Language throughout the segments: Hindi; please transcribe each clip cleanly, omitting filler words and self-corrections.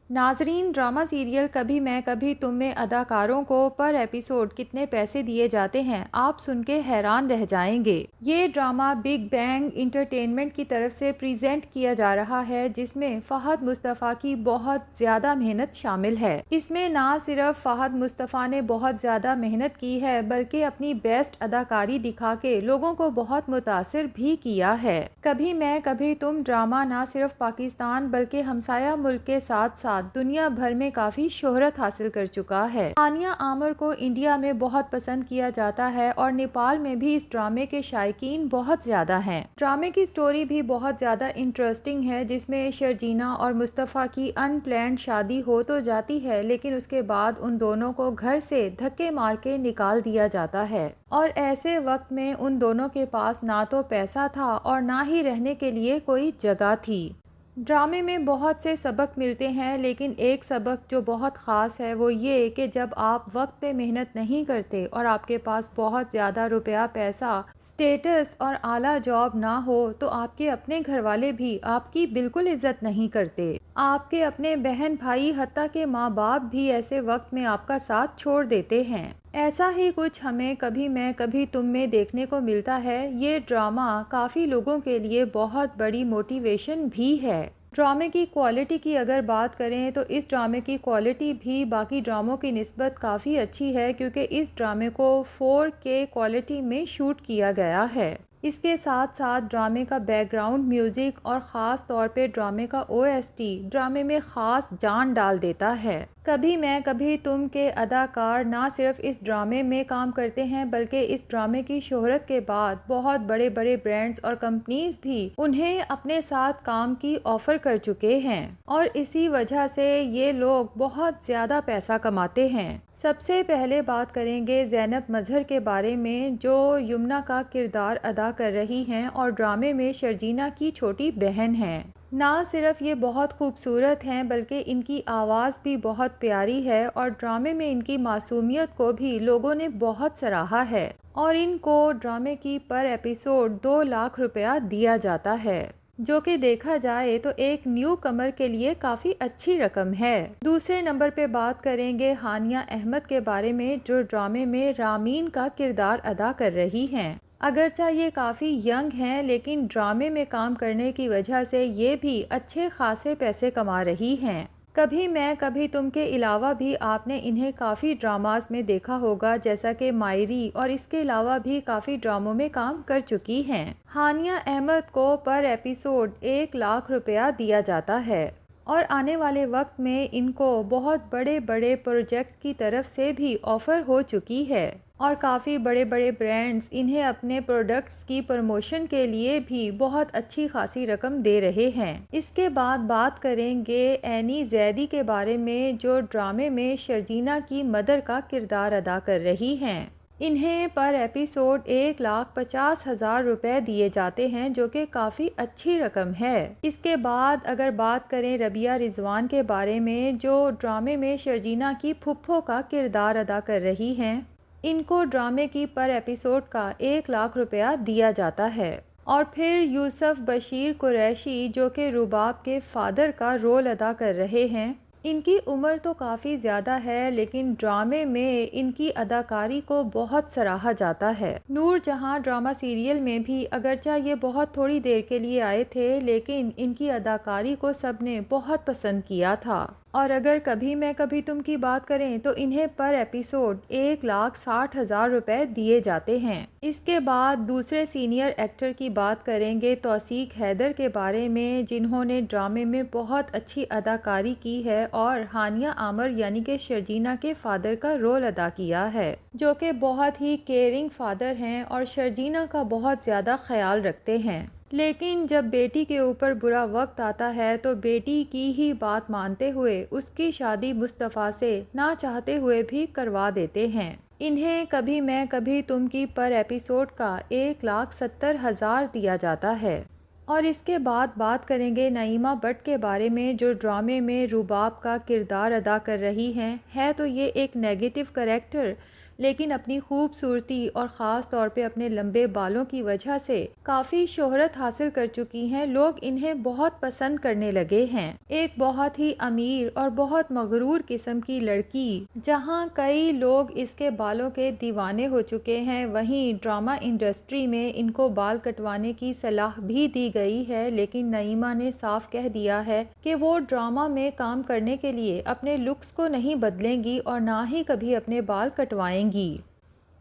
नाजरीन, ड्रामा सीरियल कभी मैं कभी तुम में अदाकारों को पर एपिसोड कितने पैसे दिए जाते हैं, आप सुन के हैरान रह जाएंगे। ये ड्रामा बिग बैंग इंटरटेनमेंट की तरफ से प्रेजेंट किया जा रहा है, जिसमें फ़हद मुस्तफ़ा की बहुत ज़्यादा मेहनत शामिल है। इसमें ना सिर्फ फ़हद मुस्तफ़ा ने बहुत ज़्यादा मेहनत की है, बल्कि अपनी बेस्ट अदाकारी दिखा के लोगों को बहुत मुतासिर भी किया है। कभी मैं कभी तुम ड्रामा ना सिर्फ पाकिस्तान बल्कि हमसाया मुल्क के साथ साथ दुनिया भर में काफ़ी शोहरत हासिल कर चुका है। हानिया आमिर को इंडिया में बहुत पसंद किया जाता है और नेपाल में भी इस ड्रामे के शायकीन बहुत ज़्यादा हैं। ड्रामे की स्टोरी भी बहुत ज़्यादा इंटरेस्टिंग है, जिसमें शर्जीना और मुस्तफ़ा की अनप्लान्ड शादी हो तो जाती है, लेकिन उसके बाद उन दोनों को घर से धक्के मार के निकाल दिया जाता है। और ऐसे वक्त में उन दोनों के पास ना तो पैसा था और ना ही रहने के लिए कोई जगह थी। ड्रामे में बहुत से सबक मिलते हैं, लेकिन एक सबक जो बहुत ख़ास है वो ये कि जब आप वक्त पे मेहनत नहीं करते और आपके पास बहुत ज़्यादा रुपया, पैसा, स्टेटस और आला जॉब ना हो, तो आपके अपने घर वाले भी आपकी बिल्कुल इज्जत नहीं करते। आपके अपने बहन भाई, हत्ता के माँ बाप भी ऐसे वक्त में आपका साथ छोड़ देते हैं। ऐसा ही कुछ हमें कभी मैं कभी तुम में देखने को मिलता है। ये ड्रामा काफ़ी लोगों के लिए बहुत बड़ी मोटिवेशन भी है। ड्रामे की क्वालिटी की अगर बात करें तो इस ड्रामे की क्वालिटी भी बाकी ड्रामों की निस्बत काफ़ी अच्छी है, क्योंकि इस ड्रामे को 4K क्वालिटी में शूट किया गया है। इसके साथ साथ ड्रामे का बैकग्राउंड म्यूज़िक और ख़ास तौर पे ड्रामे का OST ड्रामे में ख़ास जान डाल देता है। कभी मैं कभी तुम के अदाकार ना सिर्फ इस ड्रामे में काम करते हैं, बल्कि इस ड्रामे की शोहरत के बाद बहुत बड़े बड़े ब्रांड्स और कंपनीज भी उन्हें अपने साथ काम की ऑफ़र कर चुके हैं, और इसी वजह से ये लोग बहुत ज़्यादा पैसा कमाते हैं। सबसे पहले बात करेंगे ज़ैनब मज़हर के बारे में, जो यमुना का किरदार अदा कर रही हैं और ड्रामे में शर्जीना की छोटी बहन हैं। ना सिर्फ ये बहुत खूबसूरत हैं, बल्कि इनकी आवाज़ भी बहुत प्यारी है और ड्रामे में इनकी मासूमियत को भी लोगों ने बहुत सराहा है, और इनको ड्रामे की पर एपिसोड 2 लाख रुपया दिया जाता है, जो कि देखा जाए तो एक न्यू कमर के लिए काफ़ी अच्छी रकम है। दूसरे नंबर पे बात करेंगे हानिया अहमद के बारे में, जो ड्रामे में रामीन का किरदार अदा कर रही हैं। अगरचा ये काफ़ी यंग हैं, लेकिन ड्रामे में काम करने की वजह से ये भी अच्छे खासे पैसे कमा रही हैं। कभी मैं कभी तुम के अलावा भी आपने इन्हें काफ़ी ड्रामास में देखा होगा, जैसा कि मायरी, और इसके अलावा भी काफ़ी ड्रामों में काम कर चुकी हैं। हानिया अहमद को पर एपिसोड 1 लाख रुपया दिया जाता है, और आने वाले वक्त में इनको बहुत बड़े बड़े प्रोजेक्ट की तरफ से भी ऑफ़र हो चुकी है, और काफ़ी बड़े बड़े ब्रांड्स इन्हें अपने प्रोडक्ट्स की प्रमोशन के लिए भी बहुत अच्छी खासी रकम दे रहे हैं। इसके बाद बात करेंगे एनी जैदी के बारे में, जो ड्रामे में शर्जीना की मदर का किरदार अदा कर रही हैं। इन्हें पर एपिसोड 1,50,000 रुपए दिए जाते हैं, जो कि काफ़ी अच्छी रकम है। इसके बाद अगर बात करें रबिया रिजवान के बारे में, जो ड्रामे में शर्जीना की फुफ्फो का किरदार अदा कर रही हैं, इनको ड्रामे की पर एपिसोड का 1 लाख रुपया दिया जाता है। और फिर यूसुफ बशीर कुरैशी, जो कि रुबाब के फादर का रोल अदा कर रहे हैं, इनकी उम्र तो काफ़ी ज़्यादा है, लेकिन ड्रामे में इनकी अदाकारी को बहुत सराहा जाता है। नूर जहां ड्रामा सीरियल में भी अगरचा ये बहुत थोड़ी देर के लिए आए थे, लेकिन इनकी अदाकारी को सबने बहुत पसंद किया था। और अगर कभी मैं कभी तुम की बात करें तो इन्हें पर एपिसोड 1,60,000 रुपए दिए जाते हैं। इसके बाद दूसरे सीनियर एक्टर की बात करेंगे तौसीक हैदर के बारे में, जिन्होंने ड्रामे में बहुत अच्छी अदाकारी की है और हानिया आमिर यानी कि शर्जीना के फादर का रोल अदा किया है, जो कि बहुत ही केयरिंग फादर हैं और शर्जीना का बहुत ज़्यादा ख्याल रखते हैं। लेकिन जब बेटी के ऊपर बुरा वक्त आता है तो बेटी की ही बात मानते हुए उसकी शादी मुस्तफ़ा से ना चाहते हुए भी करवा देते हैं। इन्हें कभी मैं कभी तुम की पर एपिसोड का 1,70,000 दिया जाता है। और इसके बाद बात करेंगे नईमा भट्ट के बारे में, जो ड्रामे में रुबाब का किरदार अदा कर रही हैं। है तो ये एक नेगेटिव करैक्टर, लेकिन अपनी खूबसूरती और ख़ास तौर पे अपने लंबे बालों की वजह से काफ़ी शोहरत हासिल कर चुकी हैं। लोग इन्हें बहुत पसंद करने लगे हैं। एक बहुत ही अमीर और बहुत मगरूर किस्म की लड़की, जहां कई लोग इसके बालों के दीवाने हो चुके हैं, वहीं ड्रामा इंडस्ट्री में इनको बाल कटवाने की सलाह भी दी गई है। लेकिन नईमा ने साफ कह दिया है कि वो ड्रामा में काम करने के लिए अपने लुक्स को नहीं बदलेंगी और ना ही कभी अपने बाल कटवाएंगी,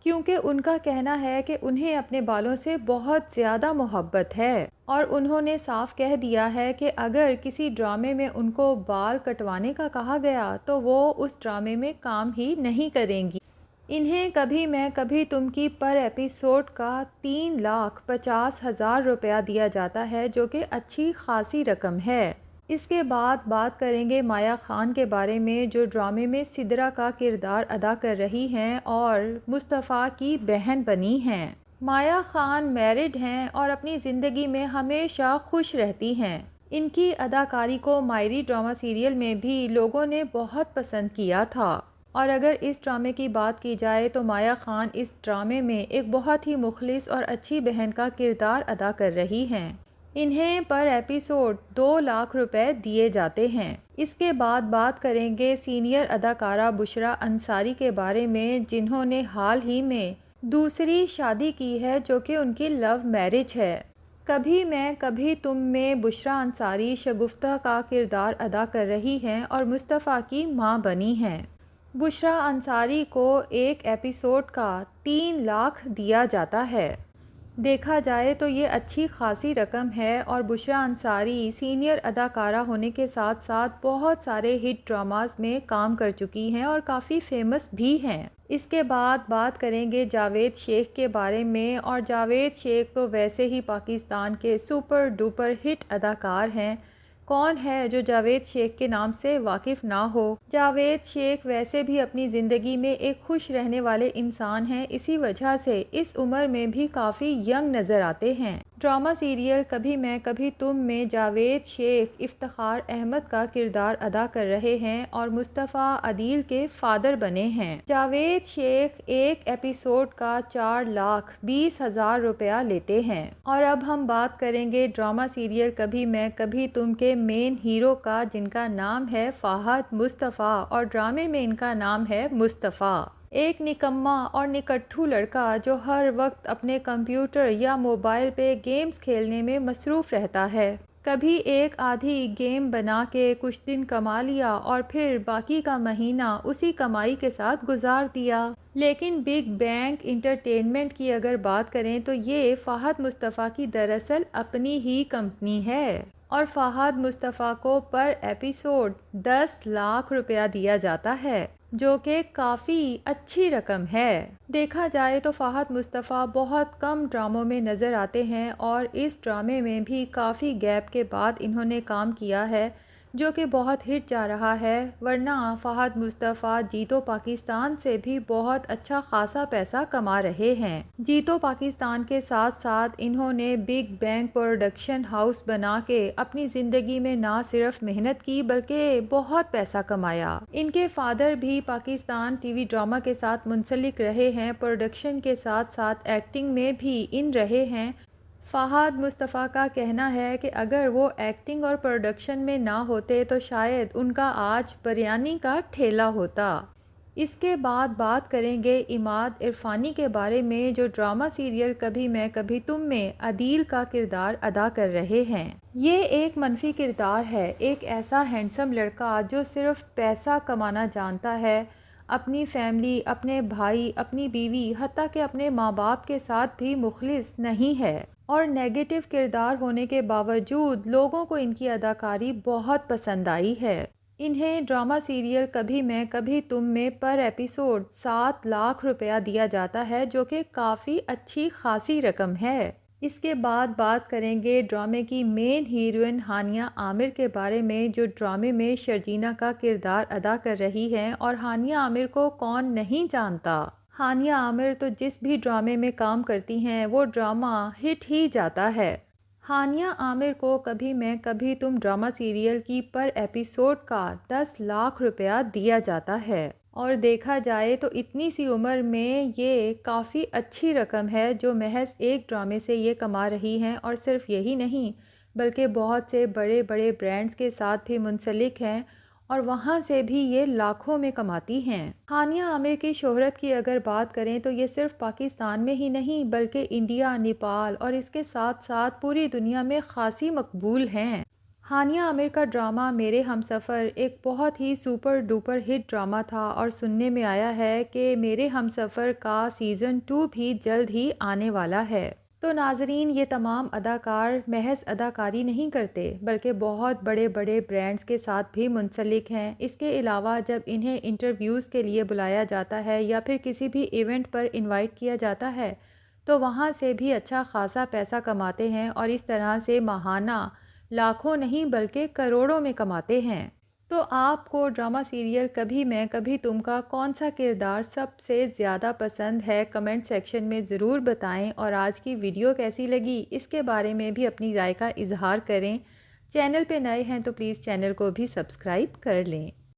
क्योंकि उनका कहना है कि उन्हें अपने बालों से बहुत ज़्यादा मोहब्बत है। और उन्होंने साफ कह दिया है कि अगर किसी ड्रामे में उनको बाल कटवाने का कहा गया तो वो उस ड्रामे में काम ही नहीं करेंगी। इन्हें कभी मैं कभी तुम की पर एपिसोड का 3,50,000 रुपया दिया जाता है, जो कि अच्छी खासी रकम है। इसके बाद बात करेंगे माया खान के बारे में, जो ड्रामे में सिद्रा का किरदार अदा कर रही हैं और मुस्तफ़ा की बहन बनी हैं। माया खान मैरिड हैं और अपनी ज़िंदगी में हमेशा खुश रहती हैं। इनकी अदाकारी को मायरी ड्रामा सीरियल में भी लोगों ने बहुत पसंद किया था। और अगर इस ड्रामे की बात की जाए तो माया खान इस ड्रामे में एक बहुत ही मुखलिस और अच्छी बहन का किरदार अदा कर रही हैं। इन्हें पर एपिसोड 2 लाख रुपए दिए जाते हैं। इसके बाद बात करेंगे सीनियर अदाकारा बुशरा अंसारी के बारे में, जिन्होंने हाल ही में दूसरी शादी की है, जो कि उनकी लव मैरिज है। कभी मैं कभी तुम में बुशरा अंसारी शगुफ्ता का किरदार अदा कर रही हैं और मुस्तफ़ा की मां बनी हैं। बुशरा अंसारी को एक एपिसोड का 3 लाख दिया जाता है। देखा जाए तो ये अच्छी खासी रकम है। और बुशरा अंसारी सीनियर अदाकारा होने के साथ साथ बहुत सारे हिट ड्रामास में काम कर चुकी हैं और काफ़ी फेमस भी हैं। इसके बाद बात करेंगे जावेद शेख के बारे में। और जावेद शेख तो वैसे ही पाकिस्तान के सुपर डुपर हिट अदाकार हैं। कौन है जो जावेद शेख के नाम से वाकिफ़ ना हो। जावेद शेख वैसे भी अपनी ज़िंदगी में एक खुश रहने वाले इंसान हैं, इसी वजह से इस उम्र में भी काफ़ी यंग नज़र आते हैं। ड्रामा सीरियल कभी मैं कभी तुम में जावेद शेख इफ्तिखार अहमद का किरदार अदा कर रहे हैं और मुस्तफ़ा अदील के फादर बने हैं। जावेद शेख एक एपिसोड का 4,20,000 रुपया लेते हैं। और अब हम बात करेंगे ड्रामा सीरियल कभी मैं कभी तुम के मेन हीरो का, जिनका नाम है फ़ाहद मुस्तफ़ा और ड्रामे में इनका नाम है मुस्तफ़ा। एक निकम्मा और निकट्ठू लड़का जो हर वक्त अपने कंप्यूटर या मोबाइल पे गेम्स खेलने में मसरूफ़ रहता है। कभी एक आधी गेम बना के कुछ दिन कमा लिया और फिर बाकी का महीना उसी कमाई के साथ गुजार दिया। लेकिन बिग बैंग इंटरटेनमेंट की अगर बात करें तो ये फ़ाहद मुस्तफ़ा की दरअसल अपनी ही कंपनी है। और फ़ाहद मुस्तफ़ा को पर एपिसोड 10 लाख रुपया दिया जाता है, जो कि काफ़ी अच्छी रकम है। देखा जाए तो फ़ाहद मुस्तफ़ा बहुत कम ड्रामों में नज़र आते हैं और इस ड्रामे में भी काफ़ी गैप के बाद इन्होंने काम किया है, जो कि बहुत हिट जा रहा है। वरना फ़ाहद मुस्तफ़ा जीतो पाकिस्तान से भी बहुत अच्छा खासा पैसा कमा रहे हैं। जीतो पाकिस्तान के साथ साथ इन्होंने बिग बैंग प्रोडक्शन हाउस बना के अपनी ज़िंदगी में ना सिर्फ मेहनत की बल्कि बहुत पैसा कमाया। इनके फादर भी पाकिस्तान टीवी ड्रामा के साथ मुंसलिक रहे हैं, प्रोडक्शन के साथ साथ एक्टिंग में भी इन रहे हैं। फ़ाहद मुस्तफ़ा का कहना है कि अगर वो एक्टिंग और प्रोडक्शन में ना होते तो शायद उनका आज बिरयानी का ठेला होता। इसके बाद बात करेंगे इमाद इरफानी के बारे में, जो ड्रामा सीरियल कभी मैं कभी तुम में अदील का किरदार अदा कर रहे हैं। ये एक मनफी किरदार है, एक ऐसा हैंडसम लड़का जो सिर्फ पैसा कमाना जानता है, अपनी फैमिली, अपने भाई, अपनी बीवी, हत्ता कि अपने माँ बाप के साथ भी मुखलिस नहीं है। और नेगेटिव किरदार होने के बावजूद लोगों को इनकी अदाकारी बहुत पसंद आई है। इन्हें ड्रामा सीरियल कभी मैं कभी तुम में पर एपिसोड 7 लाख रुपया दिया जाता है, जो कि काफ़ी अच्छी खासी रकम है। इसके बाद बात करेंगे ड्रामे की मेन हीरोइन हानिया आमिर के बारे में, जो ड्रामे में शर्जीना का किरदार अदा कर रही हैं। और हानिया आमिर को कौन नहीं जानता। हानिया आमिर तो जिस भी ड्रामे में काम करती हैं वो ड्रामा हिट ही जाता है। हानिया आमिर को कभी मैं कभी तुम ड्रामा सीरियल की पर एपिसोड का 10 लाख रुपया दिया जाता है। और देखा जाए तो इतनी सी उम्र में ये काफ़ी अच्छी रकम है जो महज एक ड्रामे से ये कमा रही हैं। और सिर्फ यही नहीं, बल्कि बहुत से बड़े बड़े ब्रांड्स के साथ भी मुंसलिक हैं और वहाँ से भी ये लाखों में कमाती हैं। हानिया आमिर की शोहरत की अगर बात करें तो ये सिर्फ पाकिस्तान में ही नहीं बल्कि इंडिया, नेपाल और इसके साथ साथ पूरी दुनिया में खासी मकबूल हैं। हानिया आमिर का ड्रामा मेरे हमसफ़र एक बहुत ही सुपर डुपर हिट ड्रामा था और सुनने में आया है कि मेरे हमसफ़र का सीज़न 2 भी जल्द ही आने वाला है। तो नाजरीन, ये तमाम अदाकार महज अदाकारी नहीं करते बल्कि बहुत बड़े बड़े ब्रांड्स के साथ भी मुंसलिक हैं। इसके अलावा जब इन्हें इंटरव्यूज़ के लिए बुलाया जाता है या फिर किसी भी इवेंट पर इनवाइट किया जाता है तो वहाँ से भी अच्छा खासा पैसा कमाते हैं और इस तरह से माहाना लाखों नहीं बल्कि करोड़ों में कमाते हैं। तो आपको ड्रामा सीरियल कभी मैं कभी तुम का कौन सा किरदार सबसे ज़्यादा पसंद है, कमेंट सेक्शन में ज़रूर बताएं। और आज की वीडियो कैसी लगी इसके बारे में भी अपनी राय का इजहार करें। चैनल पे नए हैं तो प्लीज़ चैनल को भी सब्सक्राइब कर लें।